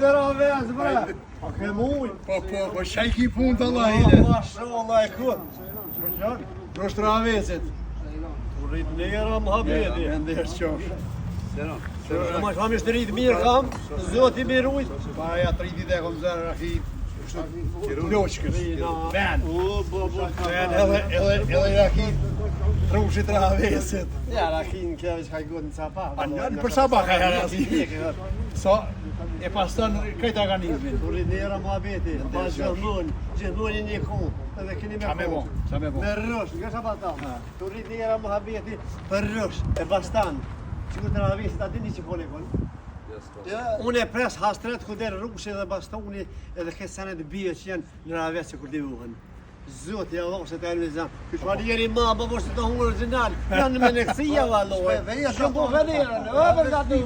Veraz bre. A ke muj? Po shaj ki punë të Allah ile. Mashallah e kut. Prosh travesit. Rrit nera muhabeti. Ndesh qosh. Ma kam ishtë rritë mirë kam, zoti mi rujt. Pa ja 30 dhe kom zërë rahi. Loqkës. Ben. Ben edhe rahi. Trushit travesit. Ja, rahin kjo është hajgot në capa. Për sa baka ja rahi. So, e paston këtë organizmin. Rrit nera muhabeti. Pa gjithmonë një kohë. Edhe keni me kohë. Qa me bo? Me rrush, nga sa patam. Tu rrit nera muhabeti për rrush, e bastan. Sigur të ravesit, a dini që kone konë? Unë e pres hastret kuder rrugësh edhe bastoni edhe këtë sanet bie që janë në raves që kur di vuhen. Zoti ja Allah se të elvizan. Ky çfarë ma apo mos të humbë original. Janë me neksia valloj. Shumë po vëderën. O për gati.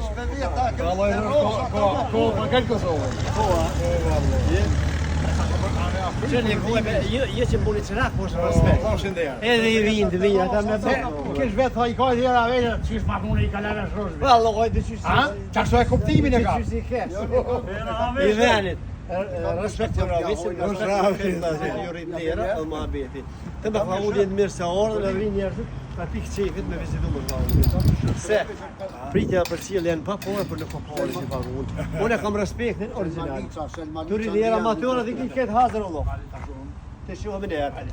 Valloj ko për Kosovë. Po. Qënë je që mbuni qërak, po shë respekt. Edhe i vinë ata me bëtë. Kish vetë thaj ka dhjera vetë, qish ma mune i kalave shroshve. Valloj, dhe qysh. Qashtu e kuptimin e ka? Qysh i kesh. I venit. Respekt të ravisit, ju rritë tjera, edhe ma beti. Të me famulje në mirë se orë, dhe vinë njerëzit, ka pikë qefit me vizitu më famulje. Se, pritja për cilë janë pa pore, për në pa pore që famulje. Unë e kam respektin original. Të rritë njerë amatorë, dhe këtë hazër Allah. Të shumë më njerë.